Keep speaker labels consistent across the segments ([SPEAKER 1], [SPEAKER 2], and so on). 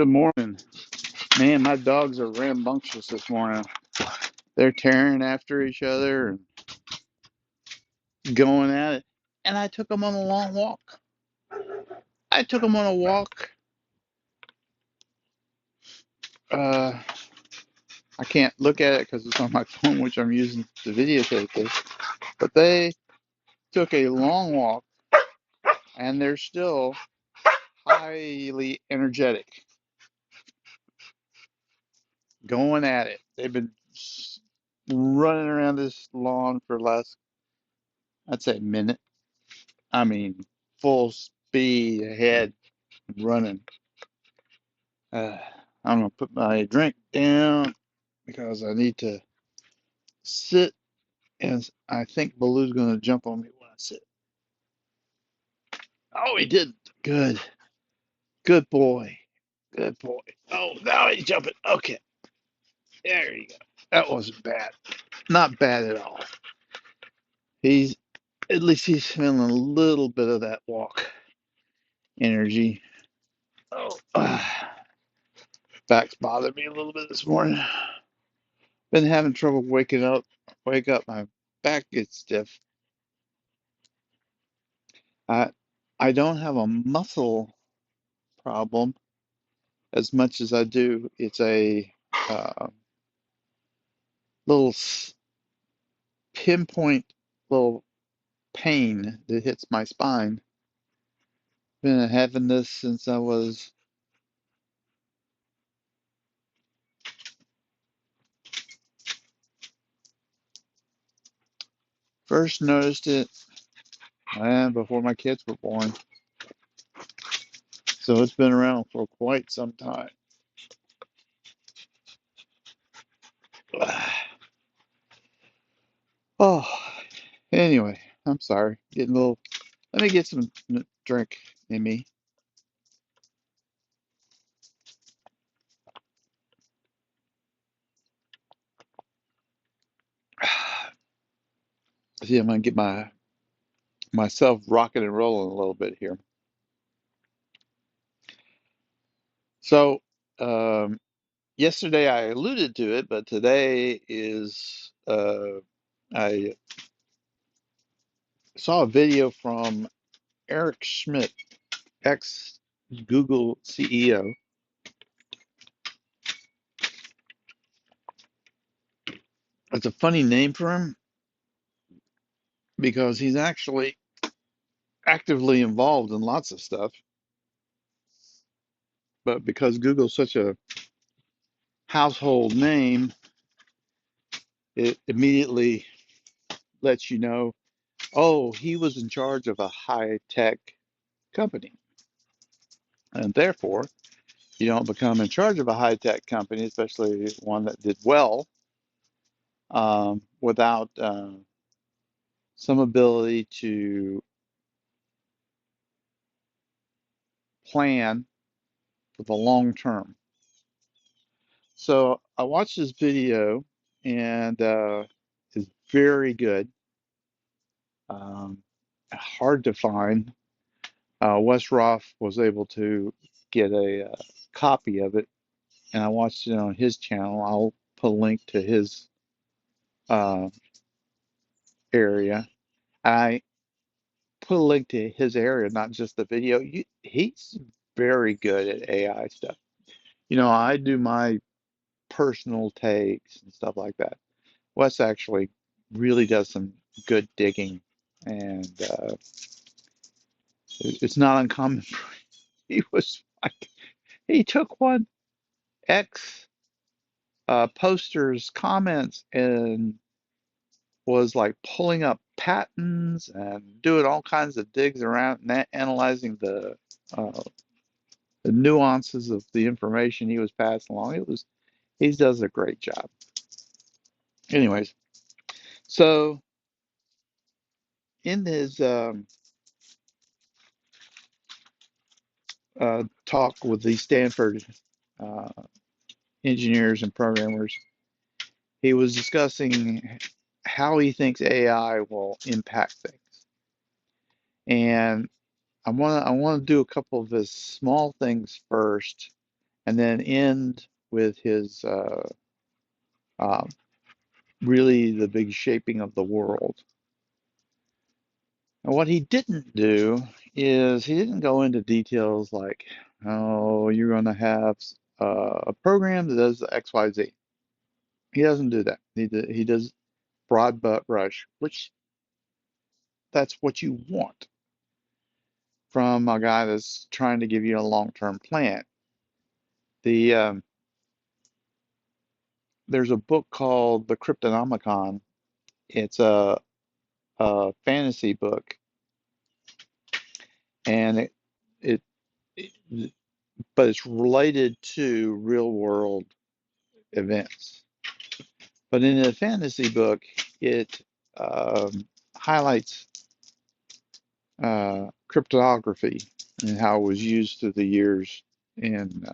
[SPEAKER 1] Good morning. Man, my dogs are rambunctious this morning. They're tearing after each other and going at it. And I took them on a long walk. I took them on a walk. Uh, I can't look at it because it's on my phone, which I'm using to videotape this. But they took a long walk and they're still highly energetic, going at it. They've been running around this lawn for the last, I'd say, minute. I mean, full speed ahead, running. Uh, I'm gonna put my drink down because I need to sit, and I think Baloo's gonna jump on me when I sit. Oh, he did. Good. Good boy. Good boy. Oh, now he's jumping. Okay. There you go. That wasn't bad. Not bad at all. He's at least he's feeling a little bit of that walk energy. Oh, back's bothered me a little bit this morning. Been having trouble waking up. Wake up, my back gets stiff. I I don't have a muscle problem as much as I do. It's a uh, little pinpoint little pain that hits my spine. Been having this since I was first noticed it before my kids were born. So it's been around for quite some time. Oh, anyway, I'm sorry. Getting a little. Let me get some drink in me. See, I'm gonna get myself rocking and rolling a little bit here. So, yesterday I alluded to it, but today is I saw a video from Eric Schmidt, ex Google CEO. It's a funny name for him because he's actually actively involved in lots of stuff, but because Google's such a household name, it immediately lets you know, oh, he was in charge of a high-tech company. And therefore, you don't become in charge of a high-tech company, especially one that did well, without some ability to plan for the long term. So I watched this video, and it's very good. Um, Hard to find. Wes Roth was able to get a copy of it, and I watched it on his channel. I'll put a link to his uh, area. I put a link to his area, not just the video. He's very good at AI stuff. I do my personal takes and stuff like that. Wes actually really does some good digging, and it's not uncommon. He was like, he took one X posters comments and was like pulling up patterns and doing all kinds of digs around and analyzing uh, the nuances of the information he was passing along. He does a great job. Anyways, so in his talk with the Stanford uh, engineers and programmers, he was discussing how he thinks AI will impact things. And I want to do a couple of his small things first, and then end with his uh, really the big shaping of the world. And what he didn't do is he didn't go into details like, oh, you're going to have a program that does X, Y, Z. He doesn't do that. He does broad brush, which that's what you want from a guy that's trying to give you a long-term plan. The There's a book called The Cryptonomicon. It's a fantasy book, and it, it but it's related to real world events. But in a fantasy book, it highlights cryptography and how it was used through the years in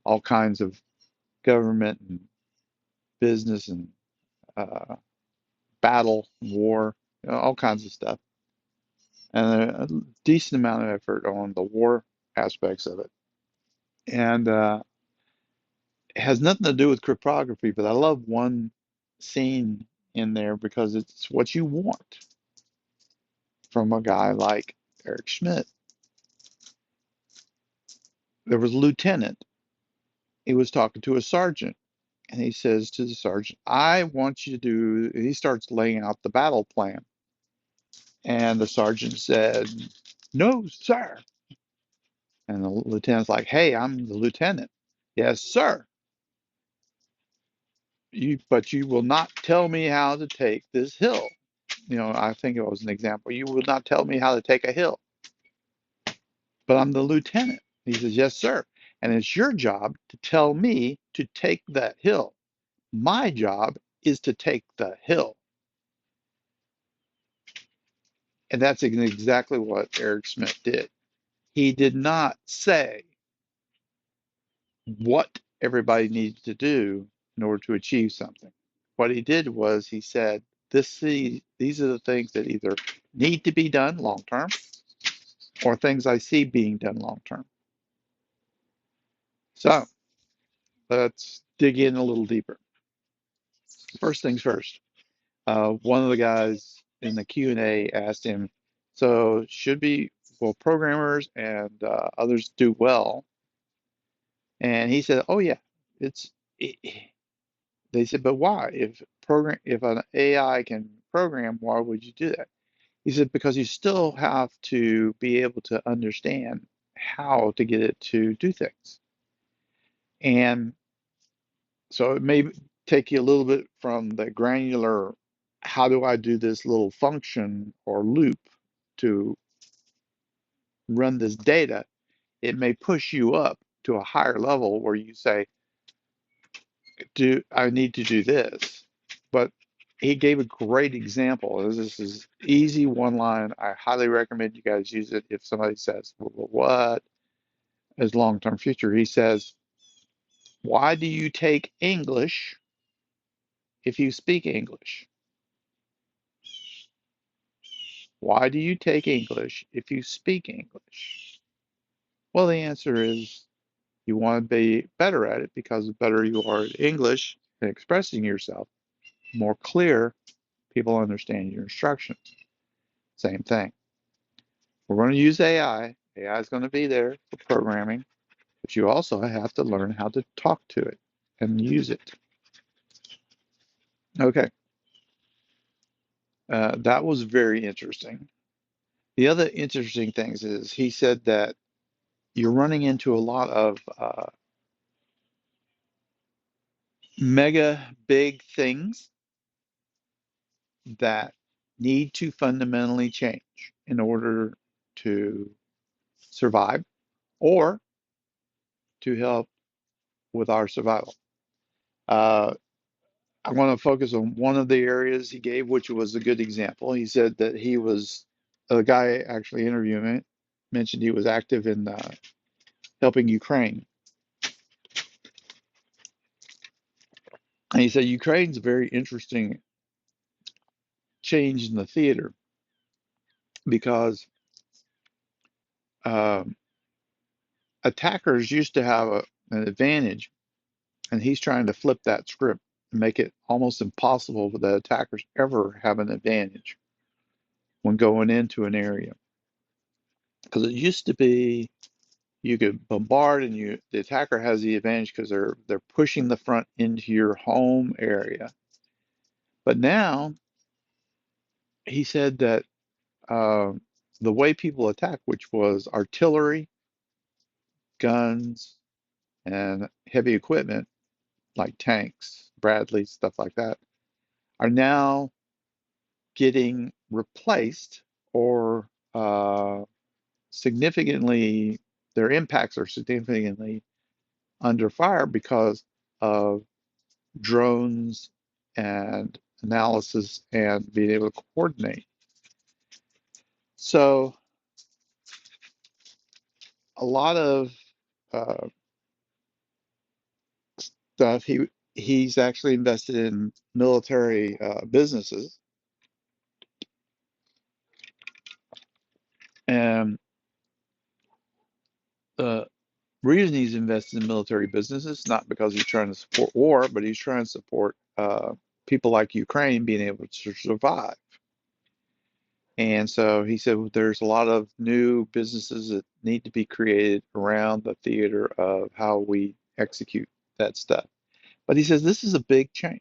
[SPEAKER 1] all kinds of government and business and uh, battle, war, all kinds of stuff, and a decent amount of effort on the war aspects of it. And it has nothing to do with cryptography, but I love one scene in there because it's what you want from a guy like Eric Schmidt. There was a lieutenant. He was talking to a sergeant, and he says to the sergeant, I want you to do, he starts laying out the battle plan. And the sergeant said, no, sir. And the lieutenant's like, hey, I'm the lieutenant. Yes, sir. But you will not tell me how to take this hill. I think it was an example. You will not tell me how to take a hill, but I'm the lieutenant. He says, yes, sir. And it's your job to tell me to take that hill. My job is to take the hill. And that's exactly what Eric Schmidt did. He did not say what everybody needed to do in order to achieve something. What he did was he said, these are the things that either need to be done long term or things I see being done long term. So let's dig in a little deeper. First things first. One of the guys in the Q&A asked him, so will programmers and others do well? And he said, oh yeah, it's, it, they said, but why? If an AI can program, why would you do that? He said, because you still have to be able to understand how to get it to do things. And so it may take you a little bit from the granular, how do I do this little function or loop to run this data? It may push you up to a higher level where you say, do I need to do this? But he gave a great example. This is easy one line. I highly recommend you guys use it if somebody says, well, what is long-term future? He says, why do you take English if you speak English? Why do you take English if you speak English? Well, the answer is you want to be better at it because the better you are at English and expressing yourself, more clear, people understand your instructions. Same thing. We're going to use AI. AI is going to be there for programming, but you also have to learn how to talk to it and use it. Okay, that was very interesting. The other interesting things is he said that you're running into a lot of mega big things that need to fundamentally change in order to survive or to help with our survival. Uh, I want to focus on one of the areas he gave, which was a good example. He said that he was a guy actually interviewing it, mentioned he was active in helping Ukraine. And he said Ukraine's a very interesting change in the theater because um, attackers used to have an advantage, and he's trying to flip that script and make it almost impossible for the attackers ever have an advantage when going into an area. Because it used to be you could bombard and the attacker has the advantage because they're pushing the front into your home area. But now he said that the way people attack, which was artillery, guns, and heavy equipment like tanks, Bradleys, stuff like that, are now getting replaced or significantly, their impacts are significantly under fire because of drones and analysis and being able to coordinate. So a lot of uh, stuff he's actually invested in military businesses, and the reason he's invested in military businesses not because he's trying to support war, but he's trying to support people like Ukraine being able to survive. And so he said there's a lot of new businesses that need to be created around the theater of how we execute that stuff. But he says this is a big change.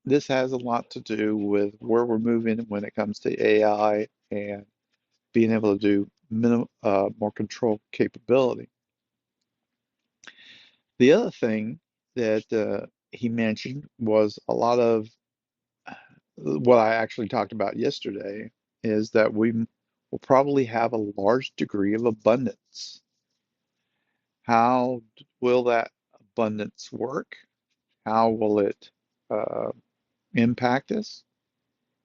[SPEAKER 1] This has a lot to do with where we're moving when it comes to AI and being able to do more control capability. The other thing that he mentioned was a lot of what I actually talked about yesterday is that we will probably have a large degree of abundance. How will that abundance work? How will it uh, impact us?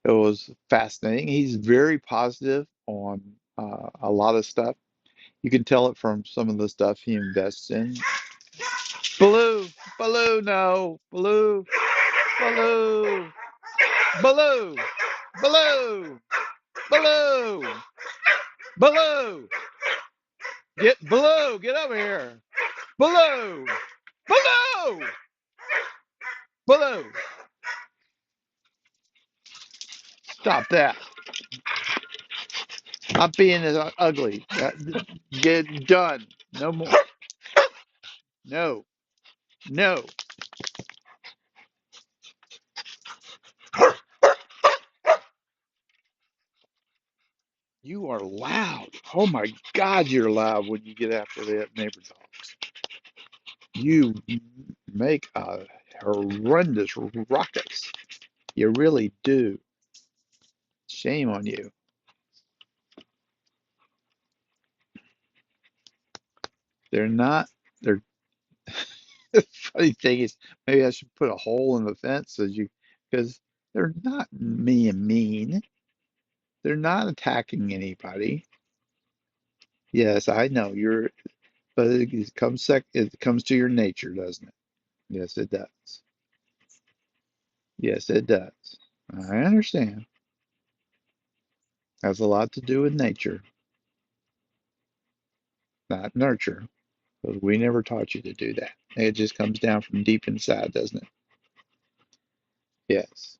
[SPEAKER 1] It was fascinating. He's very positive on a lot of stuff. You can tell it from some of the stuff he invests in. Baloo, Baloo, no, Baloo, Baloo, Baloo, Baloo, Baloo, Baloo, get Baloo, get over here, Baloo, Baloo, Baloo. Stop that. Stop being as ugly. Get done. No more. No, no. You are loud. Oh my God, you're loud when you get after that neighbor dogs. You make a horrendous ruckus. You really do. Shame on you. They're not, they're, the funny thing is, maybe I should put a hole in the fence so because they're not mean. They're not attacking anybody. Yes, I know but it comes to your nature, doesn't it? Yes, it does. Yes, it does. I understand. Has a lot to do with nature, not nurture. Because we never taught you to do that. It just comes down from deep inside, doesn't it? Yes.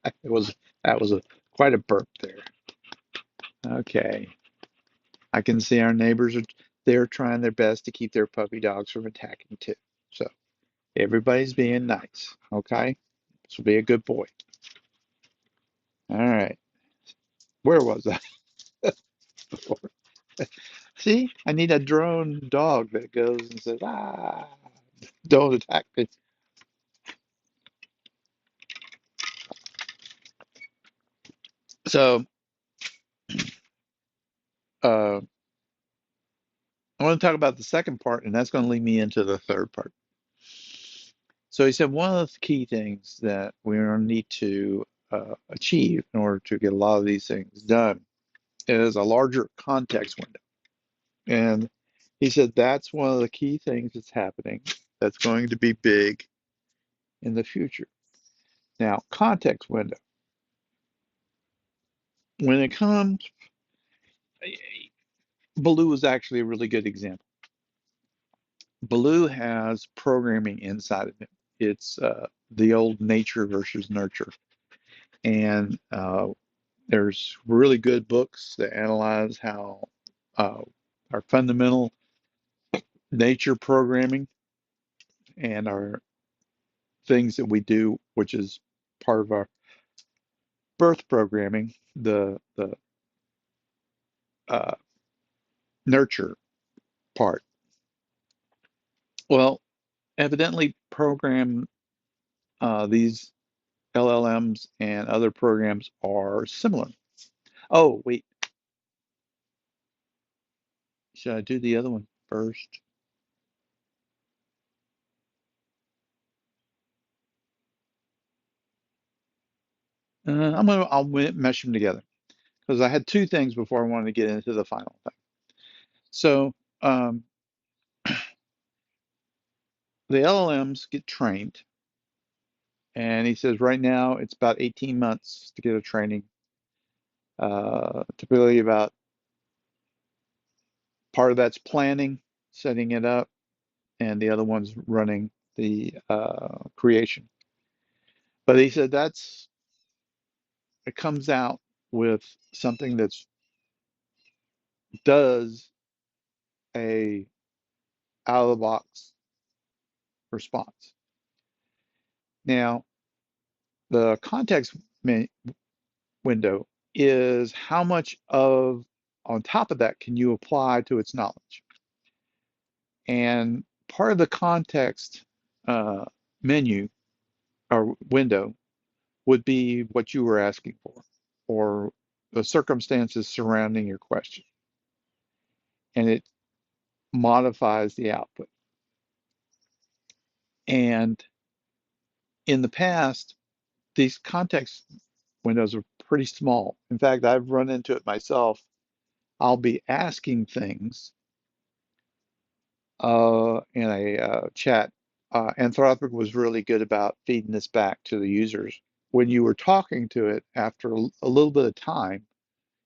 [SPEAKER 1] It was that was quite a burp there. Okay. I can see our neighbors are they're trying their best to keep their puppy dogs from attacking too. So everybody's being nice. Okay? So be a good boy. All right. Where was I before? See, I need a drone dog that goes and says, don't attack me. So, uh, I want to talk about the second part, and that's going to lead me into the third part. So, he said one of the key things that we need to achieve in order to get a lot of these things done is a larger context window. And he said that's one of the key things that's happening that's going to be big in the future. Now, context window. When it comes, Baloo is actually a really good example. Blue has programming inside of it. It's the old nature versus nurture. And there's really good books that analyze how uh, our fundamental nature programming and our things that we do, which is part of our birth programming, the uh, nurture part. Well, evidently, these LLMs and other programs are similar. Oh, wait, should I do the other one first? I'll mesh them together because I had two things before I wanted to get into the final thing. So um, the LLMs get trained, and he says right now it's about 18 months to get a training. Typically, about part of that's planning, setting it up, and the other one's running the creation. But he said it comes out with something that's does a out of the box response. Now, the context window is how much of on top of that can you apply to its knowledge? And part of the context uh, menu or window would be what you were asking for or the circumstances surrounding your question. And it modifies the output. And in the past, these context windows are pretty small. In fact, I've run into it myself. I'll be asking things in a chat. Anthropic was really good about feeding this back to the users. When you were talking to it, after a little bit of time,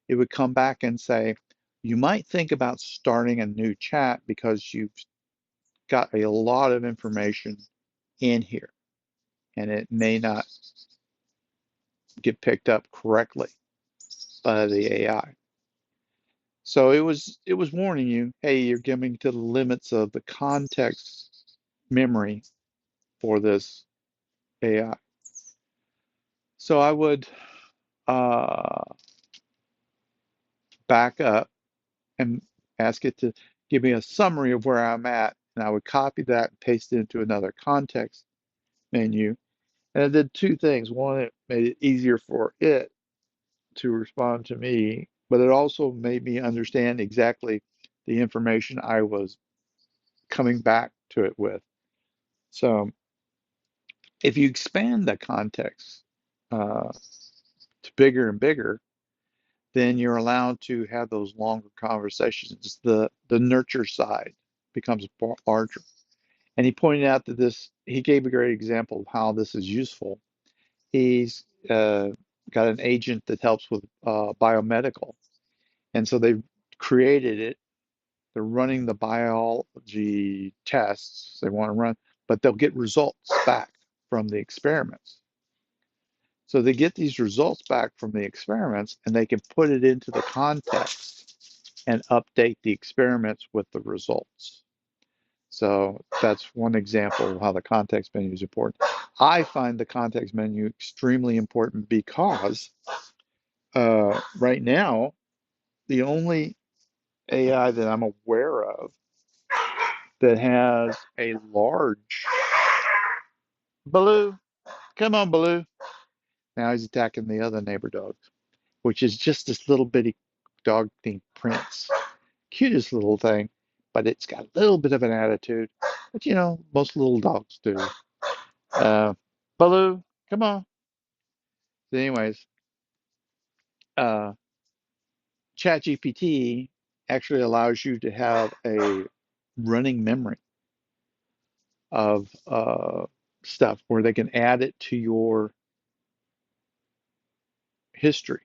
[SPEAKER 1] it would come back and say, you might think about starting a new chat because you've got a lot of information in here and it may not get picked up correctly by the AI. So it was warning you, hey, you're getting to the limits of the context memory for this AI. So I would uh, back up and ask it to give me a summary of where I'm at, and I would copy that and paste it into another context menu. And it did two things. One, it made it easier for it to respond to me, but it also made me understand exactly the information I was coming back to it with. So if you expand the context uh, to bigger and bigger, then you're allowed to have those longer conversations. The nurture side becomes larger. And he pointed out that he gave a great example of how this is useful. He's got an agent that helps with biomedical. And so they've created it. They're running the biology tests they want to run, but they'll get results back from the experiments. So they get these results back from the experiments and they can put it into the context and update the experiments with the results. So that's one example of how the context menu is important. I find the context menu extremely important because right now, the only AI that I'm aware of that has a large Baloo, come on, Baloo. Now he's attacking the other neighbor dogs, which is just this little bitty dog named Prince. Cutest little thing, but it's got a little bit of an attitude. But most little dogs do. Uh, Baloo, come on. So anyways, uh, ChatGPT actually allows you to have a running memory of stuff where they can add it to your history.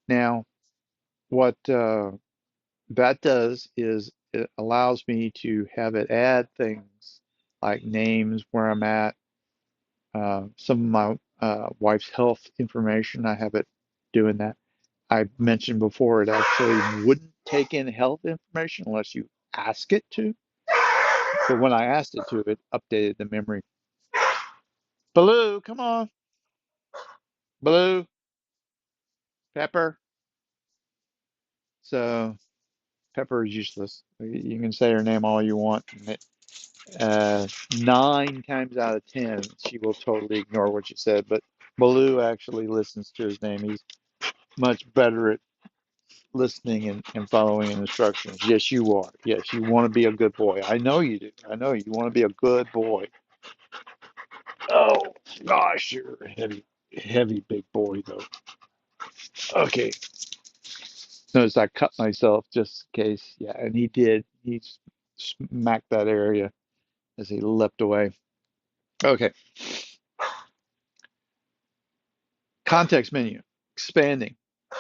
[SPEAKER 1] Now, what that does is it allows me to have it add things like names, where I'm at, some of my wife's health information. I have it doing that. I mentioned before it actually wouldn't take in health information unless you ask it to. But when I asked it to, it updated the memory. Baloo, come on. Baloo, Pepper. So Pepper is useless. You can say her name all you want, and uh, 9 times out of 10, she will totally ignore what you said. But Baloo actually listens to his name. He's much better at listening and following instructions. Yes, you are. Yes, you want to be a good boy. I know you do. I know you want to be a good boy. Oh, gosh, you're a heavy, heavy big boy, though. Okay. Notice I cut myself just in case. Yeah, and he did. He smacked that area as he leapt away. Okay. Context menu, expanding,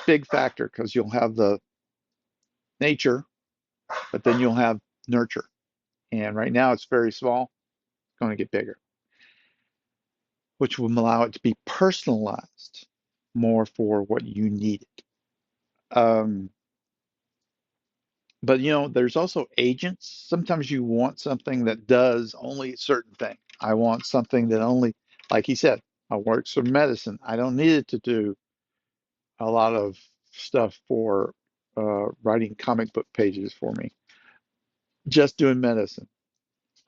[SPEAKER 1] big factor because you'll have the nature, but then you'll have nurture. And right now it's very small, it's going to get bigger, which will allow it to be personalized more for what you need. Um, but there's also agents. Sometimes you want something that does only a certain thing. I want something that only, like he said, I works for medicine. I don't need it to do a lot of stuff for writing comic book pages for me. Just doing medicine.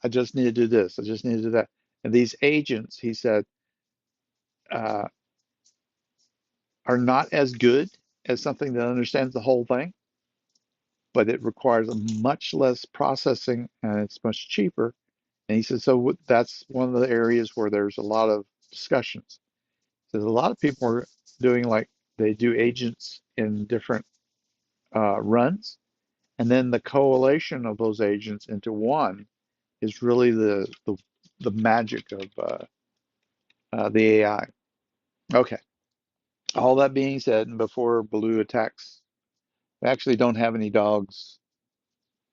[SPEAKER 1] I just need to do this. I just need to do that. And these agents, he said, uh, are not as good as something that understands the whole thing, but it requires a much less processing and it's much cheaper. And he said, so that's one of the areas where there's a lot of discussions. There's a lot of people are doing like they do agents in different runs, and then the correlation of those agents into one is really the magic of the AI. Okay. All that being said, and before Baloo attacks, we actually don't have any dogs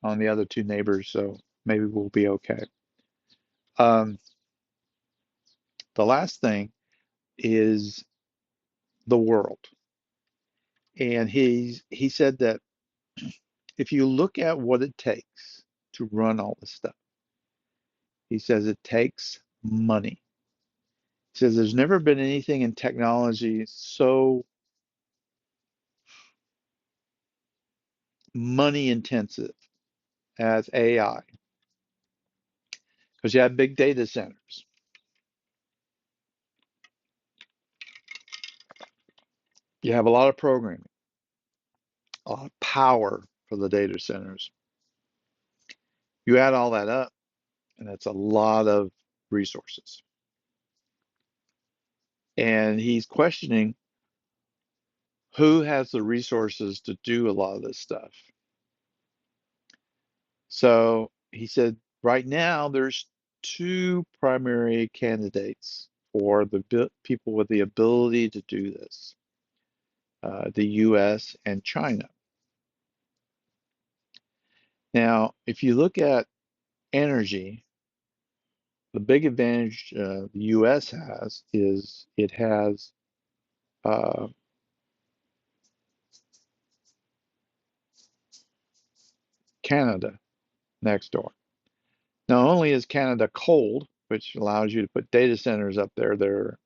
[SPEAKER 1] on the other two neighbors, so maybe we'll be okay. Um, the last thing is the world, and he said that if you look at what it takes to run all this stuff, he says it takes money. He says there's never been anything in technology so money intensive as AI, because you have big data centers, you have a lot of programming, a lot of power for the data centers. You add all that up, and that's a lot of resources. And he's questioning who has the resources to do a lot of this stuff. So he said, right now, there's two primary candidates for the people with the ability to do this, the US and China. Now, if you look at energy, the big advantage the US has is it has uh, Canada next door. Not only is Canada cold, which allows you to put data centers up there that are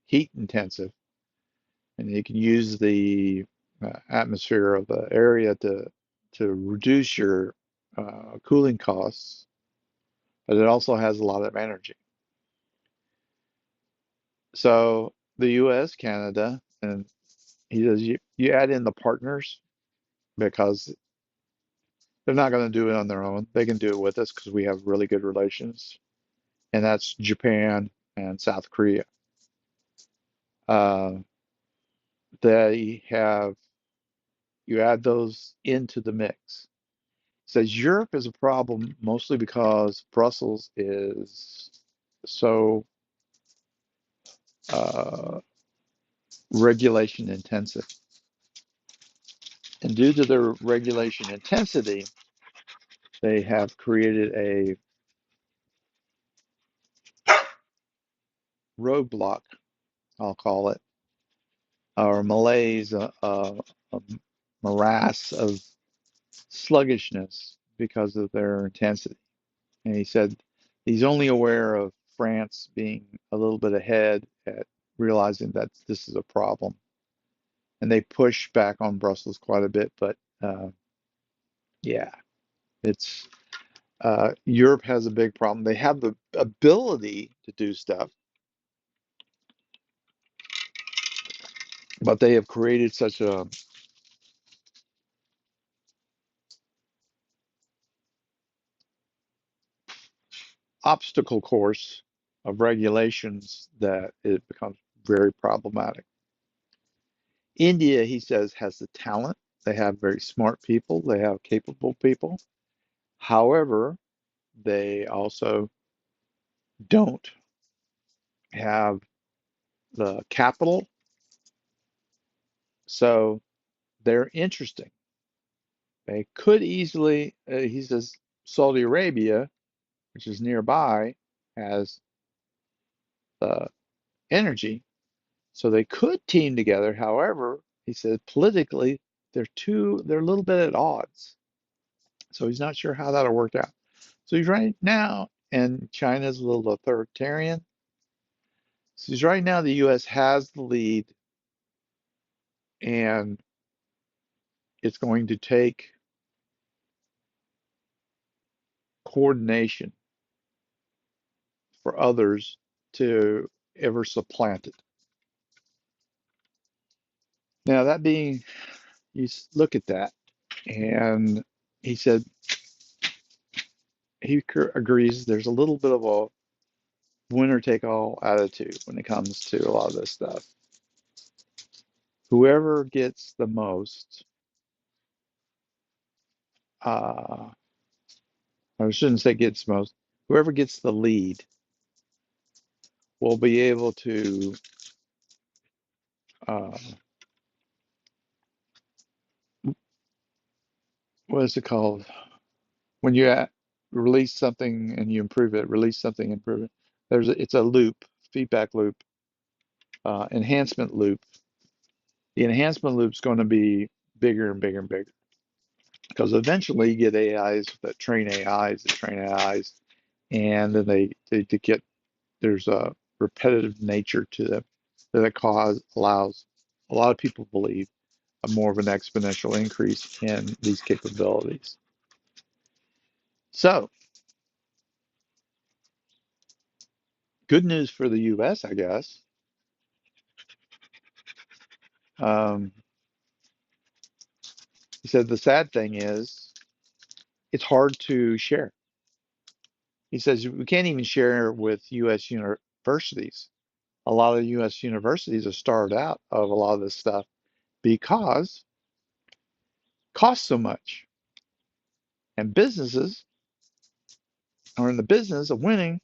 [SPEAKER 1] heat intensive, and you can use the atmosphere of the area to reduce your cooling costs, but it also has a lot of energy. So the U.S., Canada, and he says you add in the partners because they're not going to do it on their own. They can do it with us because we have really good relations, and that's Japan and South Korea. Uh, they have you add those into the mix. Says Europe is a problem mostly because Brussels is so uh, regulation intensive. And due to their regulation intensity, They have created a roadblock, I'll call it, or malaise, a morass of sluggishness because of their intensity. And he said he's only aware of France being a little bit ahead at realizing that this is a problem. And they push back on Brussels quite a bit, but yeah, it's Europe has a big problem. They have the ability to do stuff, but they have created such a obstacle course of regulations that it becomes very problematic. India, he says, has the talent. They have very smart people. They have capable people. However, they also don't have the capital. So they're interesting. They could easily, he says, Saudi Arabia, which is nearby, has the energy. So they could team together. However, he said politically, they're a little bit at odds. So he's not sure how that'll work out. So he's right now, and China's a little authoritarian. So he's right now, the US has the lead, and it's going to take coordination for others to ever supplant it. Now, that being, you look at that, and he said he agrees there's a little bit of a winner take all attitude when it comes to a lot of this stuff. Whoever gets the most, uh, I shouldn't say gets most, whoever gets the lead will be able to, uh, what is it called? When you release something and you improve it, release something, improve it. It's a loop, feedback loop, enhancement loop. The enhancement loop is going to be bigger and bigger and bigger because eventually you get AIs that train AIs that train AIs, and then they get there's a repetitive nature to them that allows a lot of people believe a more of an exponential increase in these capabilities. So, good news for the US, I guess. Um, he said the sad thing is it's hard to share. He says we can't even share with US universities. A lot of US universities are starved out of a lot of this stuff because it costs so much. And businesses are in the business of winning.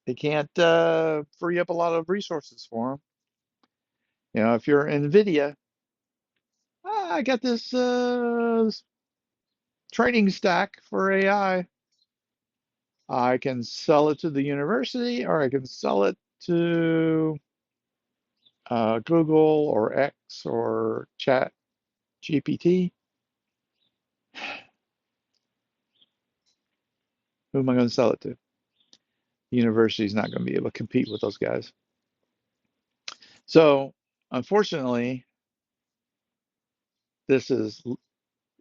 [SPEAKER 1] They can't free up a lot of resources for them. You know, if you're NVIDIA, I got this training stack for AI. I can sell it to the university, or I can sell it to Google or X or Chat GPT. Who am I going to sell it to? The university is not going to be able to compete with those guys. So, unfortunately, this is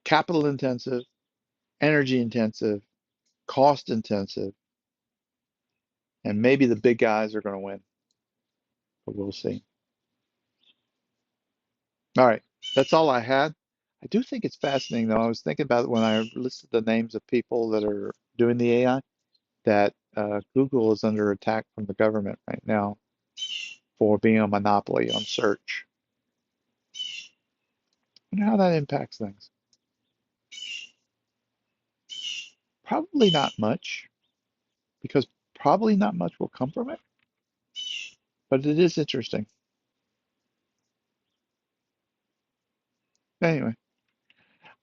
[SPEAKER 1] capital intensive, energy intensive, cost intensive, and maybe the big guys are going to win, but we'll see. All right, that's all I had. I do think it's fascinating, though. I was thinking about it when I listed the names of people that are doing the AI, that Google is under attack from the government right now for being a monopoly on search. I wonder how that impacts things. Probably not much, because probably not much will come from it, but it is interesting. Anyway,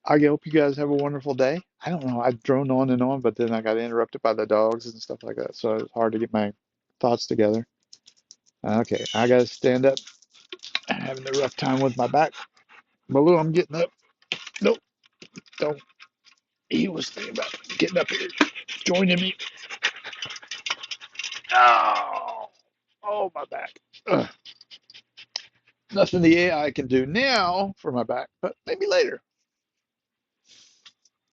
[SPEAKER 1] I hope you guys have a wonderful day. I don't know. I droned on and on, but then I got interrupted by the dogs and stuff like that. So it's hard to get my thoughts together. Okay, I gotta stand up. I'm having a rough time with my back. Baloo, I'm getting up. Nope, don't. He was thinking about getting up here, joining me. Oh, oh, my back. Ugh. Nothing the AI can do now for my back, but maybe later.